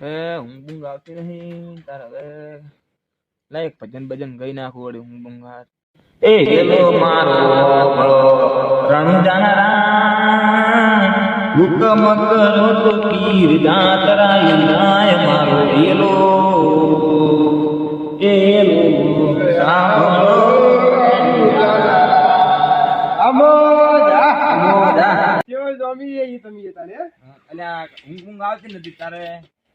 હું બુંગ આવતી નહીં તારા હવે લાયક ભજન ભજન ગઈ નાખું વળી હું બુંગા એ હેલો મારો રણ જાનારા હુકમ કરો તો પીર દાતરા નાય મારો હેલો સાંભળો આવતી નથી તારે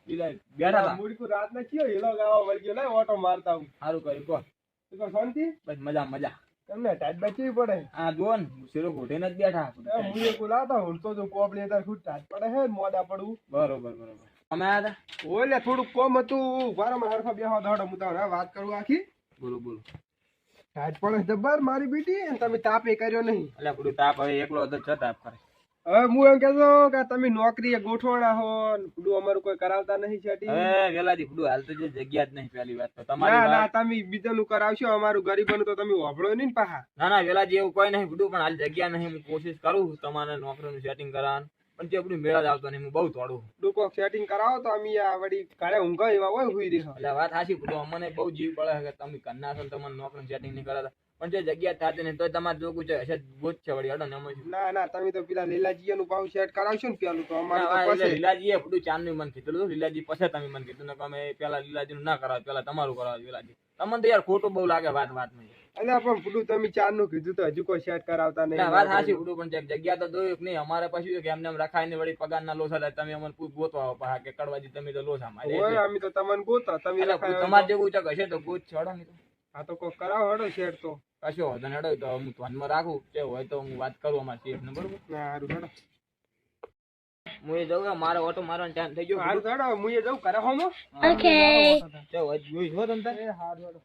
રાત ના કયો હેલો ગાવા વળગ્યો ને ઓટો મારતા હું સારું કર્યું કહો શાંતિ બસ મજા મજા તમને ટાઈટ બચવી પડે આ જોન શેરો ઘોટે જ બેઠા હું એક બોલાવતા હું તો જો કોપ લેતા ખુદ ટાઈટ પડે હે મોડા પડવું બરોબર બરોબર અમે આયા હતા ઓલે થોડું કોમ હતું વારામાં હરખા બેહવા દોડો હું તમને વાત કરું આખી બોલો બોલો ટાઈટ પડે જબર મારી બેટી તમે તાપ એ કર્યો નહીં એટલે બધું તાપ હવે એકલો હતો છ તાપ કરે હવે હું એમ કેતો કે તમે નોકરી ગોઠવાના હો બધું અમારું કોઈ કરાવતા નહીં સેટિંગ વેલાજી બધું હાલ તો જે જગ્યા જ નહીં પેલી વાત તો તમારી ના તમે બીજાનું કરાવશો અમારું ગરીબનું તો તમે વાપરો નહીં પાહા ના વેલાજી એવું કોઈ નહીં બધું પણ હાલ જગ્યા નહીં હું કોશિશ કરું તમારે નોકરીનું સેટિંગ કરવાનું પણ તે બધું મેળા જ આવતો નહીં હું બહુ થોડું ડુકો સેટિંગ કરાવો તો અમે આ વળી ઘરે ઊંઘા એવા હોય હુઈ રહી એટલે વાત સાચી બધું અમને બહુ જીવ પડે કે તમે કરના છો તમારે નોકરીનું સેટિંગ નહીં કરાતા પણ જે જગ્યા થતી નહીં તો તમારે જો કુછ હશે ગોત છે વળી અડો ને ના ના તમે તો પેલા લીલાજી નું ભાવ સેટ કરાવશો ને પેલું તો અમારે તો પછી લીલાજી એ બધું ચાંદ નું મન કીધું લીલાજી પછી તમે મન કીધું ને અમે પેલા લીલાજી નું ના કરાવ પેલા તમારું કરાવ લીલાજી તમને તો યાર ખોટું બહુ લાગે વાત નહીં એટલે પણ બધું તમે ચાંદ નું કીધું તો હજુ કોઈ સેટ કરાવતા નહીં વાત સાચી બધું પણ જગ્યા તો જોયું નહીં અમારે પછી કે એમને રખાય ને વળી પગાર ના લોસા થાય તમે અમને ગોતવા આવો પા કે કડવાજી તમે તો લોસા મારે અમે તો તમને ગોતા તમે તમારે જેવું ચક હશે તો ગોત છોડો નહીં હા તો કોઈ કરાવો હડો સેટ તો કશો વાંધો નહીં હડો તો હું ધ્યાનમાં રાખું જે હોય તો હું વાત કરું અમારા ચીફ ને બરોબર સારું હડો હું એ જઉં મારે ઓટો મારવાનો ટાઈમ થઈ ગયો સારું હડો હું એ જઉં કરે હોમો ઓકે જો જોઈ છો તમ તારે સારું હડો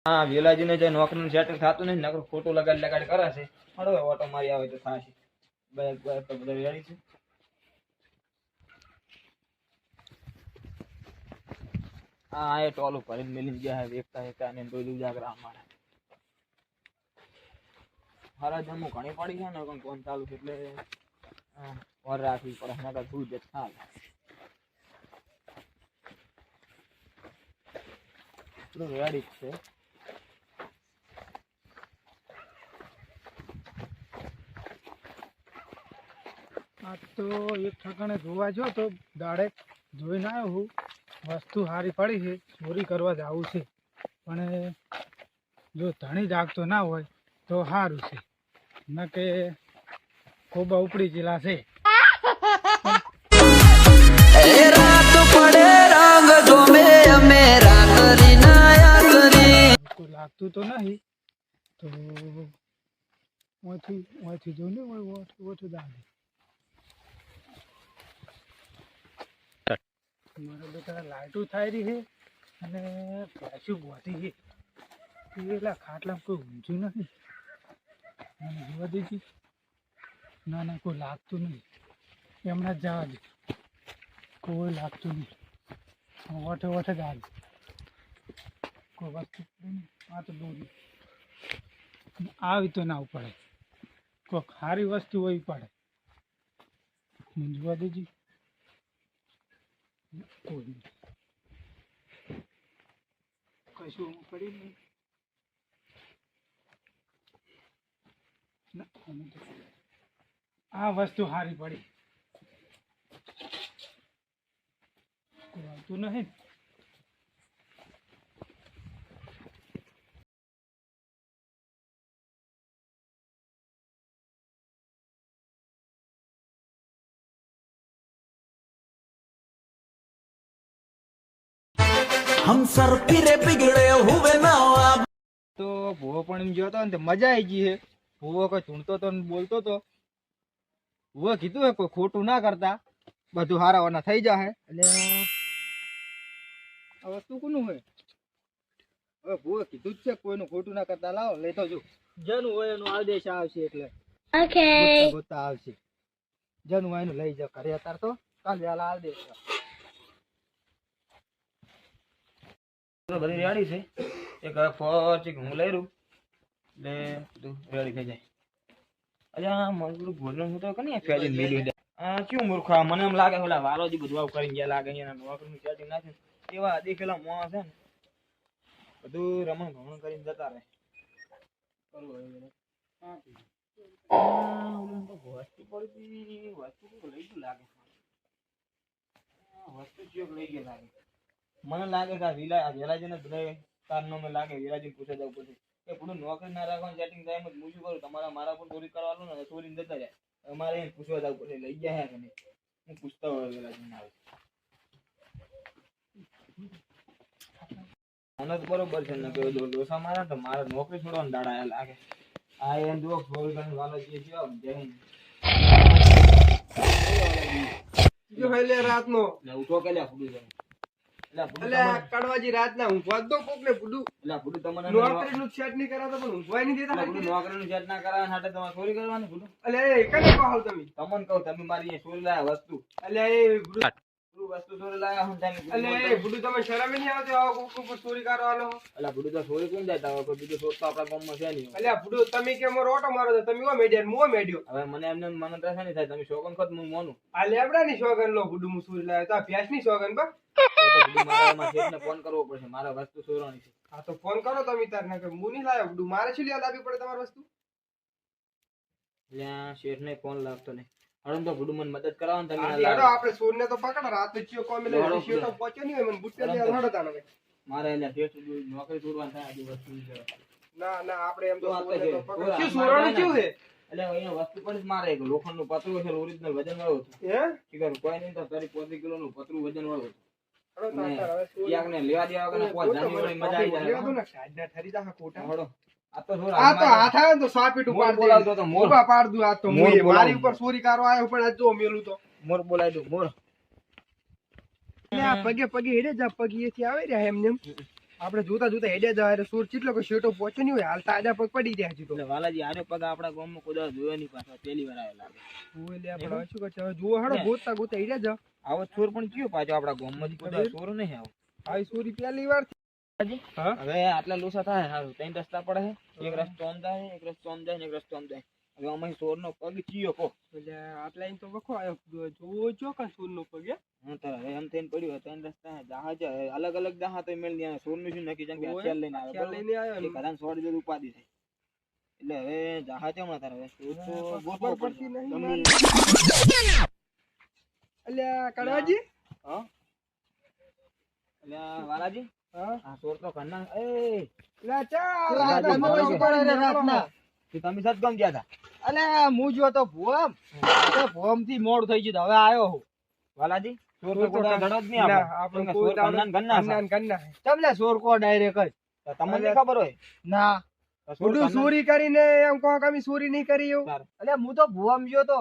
હા વેલાજી ને જે નોકરીનું સેટિંગ થતું નહીં નકર ખોટું લગાડ કરે છે હડો ઓટો મારી આવે તો થાશે બેગ તો બધા રેડી છે હા એ ટોલું ભરીને મેલી ગયા હે એકતા ને તો ઉજાગરા અમારે હરા જમું ઘણી પડી છે ને કોણ ચાલુ છે એટલે ઓર રાખવી પડે નકર ભૂલ જ થાય રેડી છે આ તો એક ઠકાણે જોવા જો તો દાડે જોઈને આવ્યો હું વસ્તુ સારી પડી છે ચોરી કરવા જવું છે પણ જો ધણી જાગતો ના હોય તો સારું છે ન કે ખોબા ઉપડી ગયેલા છે લાગતું તો નહીં તો ઓથી જો ને ઓછું દાદે મારા બેટા લાઈટું થાય રહી છે અને ભેંસું ગોતી છે પેલા ખાટલા કોઈ ઊંચું નથી મને જોવા દેજી ના ના કોઈ લાગતું નહીં એમના જ જવા દે કોઈ લાગતું નહીં ઓઠે ઓઠે જ આવે કોઈ વસ્તુ આ તો દોરી આવી તો ના પડે કોઈ સારી વસ્તુ હોય પડે મને જોવા દેજી કશું પડી નહીં આ વસ્તુ સારી પડી કોઈ આવતું નહીં हम सर फिरे बिगड़े हुए ना તો ભૂવો પણ એમ જોતો ને મજા આવી ગઈ છે ભૂવો કોઈ ચૂંટતો તો બોલતો તો ભૂવો કીધું હે કોઈ ખોટું ના કરતા બધું હારાવાના થઈ જાય એટલે આ વસ્તુ કોનું હોય હવે ભૂવો કીધું જ છે કોઈનું ખોટું ના કરતા લાવો લેતો જો જેનું હોય એનું આદેશ આવશે એટલે ઓકે ગોતા આવશે જેનું હોય એનું લઈ જાવ ઘરે અત્યારે તો કાલ વેલા આદેશ બધી રેડી છે એક ફોર ચીક હું લઈ રહ્યું એટલે બધું રેડી થઈ જાય અલ્યા મજૂર ભોજન હું તો કને ફેરી મેલી ક્યું મૂર્ખા મને એમ લાગે ઓલા વાલોજી બધું આવું કરીને ગયા લાગે એના નોકરીનું સેટિંગ નાખે એવા દેખેલા મોં છે ને બધું રમણ ભમણ કરીને જતા રહે કરવું હવે ઓલું તો વસ્તુ પડી વસ્તુ તો લઈ ગયું લાગે વસ્તુ ચેક લઈ ગયા લાગે મને લાગે કે આ વેલાજીને બધા તારનો me લાગે વેલાજીને પૂછે જવું પડશે એ પૂરું નોકરી ના રાખવાનું સેટિંગ થાય એમ હું શું કરું તમારા મારા પણ ચોરી કરવાનું ને ચોરીને જતા જાય અમારે એને પૂછવા જવું પડશે લઈ ગયા હે કે નહીં હું પૂછતા હોય વેલાજીને આવે મને તો બરોબર છે ને કે ડોસા મારા તો મારા નોકરી છોડવાનું દાડા લાગે આ એમ જો ચોરી કરીને વાલો જે છે જય હિન્દ જો હેલે રાતનો ને ઉઠો કે લ્યા ફૂડી જાય એટલે આ કડવાજી રાતના ઊંઘવા દો કોક ને ફૂડું એટલે ફૂડી તમને નોકરીનું સેટ નહીં કરાવતો પણ ઊંઘવાય નહીં દેતા ફૂડી નોકરીનું સેટ ના કરાવવા માટે તમારે ચોરી કરવાની ફૂડું એટલે એ કને કહો તમે તમને કહું તમે મારી અહીંયા ચોરી લાયા વસ્તુ એટલે એ ફૂડું વસ્તુ ચોરી લાયા હું તમે એટલે એ ફૂડું તમે શરમ નહીં આવતી આવો કોક ઉપર ચોરી કરવાનો એટલે ફૂડી તો ચોરી કોણ જાય તા કોઈ બીજું ચોર તો આપણા ગામમાં છે નહીં એટલે ફૂડું તમે કે મારો ઓટો મારો તો તમે ઓ મેડ્યા મો મેડ્યો હવે મને એમને મને તો નહીં થાય તમે શોગન ખત હું મોનું આ લેબડાની સોગન લો ફૂડું હું ચોરી લાવ્યો તો આ ભેંસની સોગન બા મારા શેઠને ફોન કરવો પડશે મારા વસ્તુ ચોરવાની છે હા તો ફોન કરો તમે તાર ના કે હું નહીં લાવ્યો ફૂડું મારે શું લેવા લાવવી પડે તમારી વસ્તુ એટલે શેઠને ફોન લાગતો નહીં હળમ તો ભૂડું મને મદદ કરાવો ને તમે આજે હેડો આપણે સોરને તો પકડ રાત તો ચિયો કોમે લે શિયો તો પહોંચ્યો નહીં હોય મને બુટ્ટે દે હડો તાનો મારે એટલે શેઠ નોકરી છોડવાની થાય આજે વસ્તુ છે ના ના આપણે એમ તો તો આ સોરને તો તો પકડ શું સોરવાનું શું છે એટલે અહીંયા વસ્તુ પણ જ મારે એક લોખંડનું પતરું છે ઓરિજિનલ વજન વાળું હતું હે ઠીક કોઈ નહીં તો તારી 35 કિલોનું પતરું વજન વાળું હતું હડો તાર હવે સોર યાકને લેવા દેવા વગર કોઈ જાની વળી મજા આવી જાય લેવા દો ને સાઈડના ઠરી જા કોટા હળો આ તો થોડા આ તો હાથ આવે ને તો સાપીટ મોર ઉપાડ બોલાવતો દે તો મોર. મોર પાડ દઉં આ તો મોર મુએ બોલાવું. મારી ઉપર ચોરી કારો આવ્યો પણ આજ જો મેલું તો મોર બોલાવી દઉં મોર આ પગે પગે હેડે જા પગે એથી આવે રહ્યા એમને એમ. આપણે જોતા જોતા હેડે જા એટલે સુર ચીટલો કે શેટો પહોંચ્યો નહીં હોય હાલ તાજા પગ પડી રહ્યા છે તો એટલે વાલાજી આરે પગ આપણા ગામમાં કોઈ દાડો જોયો નહીં પાછો પહેલી વાર આવેલા ઓય લે આપણે હવે શું કરશે હવે જુઓ હડો ગોતતા ગોતતા હેડે જા આવો ચોર પણ કયો પાછો આપણા ગામમાંથી કોઈ દાડો ચોર નહીં આવો આવી ચોરી પહેલી વાર હા હવે આટલા લોસા થાય સારું ત્રણ રસ્તા પડે છે એક રસ્તો આમ જાય એક રસ્તો આમ જાય ને એક રસ્તો આમ જાય હવે અમે ચોરનો પગ ચીયો કો એટલે આટલા ઇન તો વખો આવ્યો જોવો જો કા સુર નો પગે હું તો હવે એમ થઈને પડ્યું ત્રણ રસ્તા જહાજ અલગ અલગ જહા તો મેળ દે ચોરનું શું નક્કી જેમ કે હથિયાર લઈને આવે ખ્યાલ લઈને આવ્યો એ કદાચ છોડી દે ઉપાધિ થાય એટલે હવે જહાજ હમણાં તારે હવે ચોર તો ગોતવો પડતી પડશે. નહીં તમને- અલ્યા કડવાજી હા એટલે વાલાજી હા આ ચોર તો ઘરના એ લા ચા રાત રાત ના તમે પડે રે રાતના કે તમે સત ગમ ગયા હતા અલે હું જો તો ભોમ થી મોડ થઈ ગયું હવે આવ્યો હું વાલાજી ચોર તો કોઈ દાડો જ નહીં ના આપણે આપણે ચોર કોઈ ઘરના ને ઘરના છે. ગન્ના તમને સોર કો ડાયરેક્ટ જ તો તમને નહીં ખબર હોય ના તો ચોર ફૂડું ઘરના- ચોરી કરીને એમ કહો કે અમે ચોરી નહીં કરી એવું અલે હું તો ભોમ ગયો તો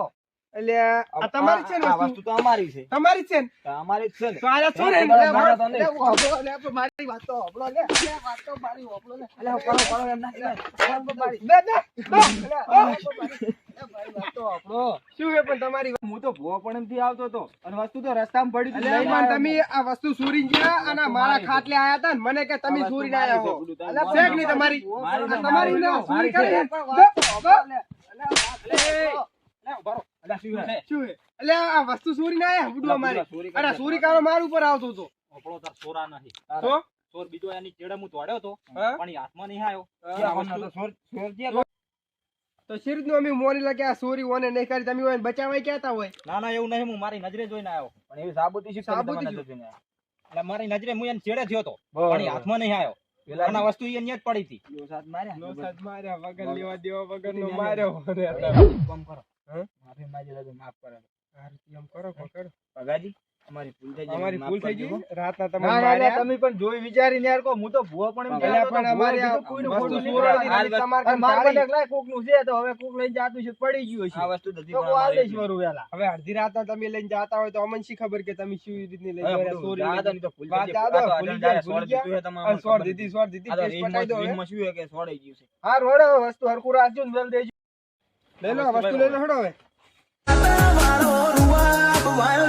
એટલે આ તમારી છે ને આ વસ્તુ વસ્તુ તો અમારી છે તમારી છે ને તો અમારી જ છે ને તો આ ચોરે એ ને બરાબર મારા તો નહીં. અલે હું હંભળો, અલે આપણે મારી વાત તો હંભળો લે અલે વાત તો મારી હંભળો લે અલે કરો કરો એમ ના કહેવાય. મારી બે બે મારી વાત તો હંભળો. શું છે પણ તમારી હું તો ભો પણ એમથી આવતો હતો અને વસ્તુ તો રસ્તામાં પડી હતી, અલ્યા લઈને પણ આવ્યો. તમે આ વસ્તુ ચોરી ગયા અને મારા ખાટલે આયા હતા ને મને કે તમે આ વસ્તુ ચોરી ના મારી આવ્યા છે, હો બધું અલ્યા તારી છે કે નહીં તમારી મારી છે, આ તમારી મારી ના છે, ચોરી મારી કરી છે. પણ વાત તો હંભળો લે. અલે વાત તો એ, હંભળો. અલે ઉભા રહો. અલે શું છે? શું છે અલ્યા આ વસ્તુ ચોરી ના આયા બુડવા મારી ચોરી કરી અરે નાખી. ચોરી કારો માર ઉપર આવતો હતો હંભળો તાર સોરા નહીં. તો સોર બીજો એની ચેડે હું તોડ્યો હતો હા? પણ એ હાથમાં નહીં આવ્યો. ક્યાં વસ્તુ? ચોર- ચોર ક્યાં? તો શેરીનું અમે મોની લાગે આ ચોરી ઓને નહીં કરી તમે ઓને બચાવવા કહેતા હોય ના ના એવું નહીં, હું મારી નજરે જોઈને આવ્યો. પણ એવી સાબુતી શું કરી સાબુતી તમારે શું? નજર જોઈને આયા? એટલે મારી નજરે હું એને ચેડે થયો હતો બરાબર. પણ એ હાથમાં નહીં આવ્યો. પેલા અને આ વસ્તુ ઈ અહીંયા જ પડી હતી. લો સાથ માર્યા. નો સાથ માર્યા વગર બરાબર. લેવા દેવા વગર નો નહીં, માર્યો એક કામ કરો. હા? માફી માંગી લો, માફ કરો. એમ કરો પકડ પગાજી અમારી ભૂલ થઈ ગઈ, અમારી માફ ભૂલ થઈ કરજો, ગઈ હો. રાતના તમે ના, ના, ના, માર્યા તમે પણ જોઈ વિચારીને યાર કહો, હું તો ભૂવા પણ એમ અલ્યા, કહેતો હતો, પણ અમારી ભૂવા આ કીધું કોઈનું વસ્તુ ખોટું નહીં ચોરાડી કરાય. દીધી તમારે અને માર કાઢી. મને લાય કોકનું છે તો હવે કોક લઈને જાતું છે, પડી ગયું આ છે વસ્તુ નથી તો પણ હું આ અમારી દઈશ ભૂલ. મારું વહેલા. હવે અડધી રાતના તમે લઈને જાતા હોય તો અમને શી ખબર કે તમે શું રીતની લઈને હવે ગયા, બધું ચોરી જાત લઈને. ની તો ભૂલ વાત થઈ ગઈ. જાત આ તો ભૂલી અજાણ ગયા, સોળ ભૂલી દીધું છે તમારે, અને અમને સોળ ખબર દીધી નથી. સોળ દીધી આ તો કેસ પટાઈ દો હવે. રીંગમાં શું છે કે સોળાઈ ગયું છે. હા રોડે વસ્તુ હરખું રાખજો ને વેલ દેજો. લઈ લો વસ્તુ લઈ લો હડો હવે વાળો રૂવાબ વાળો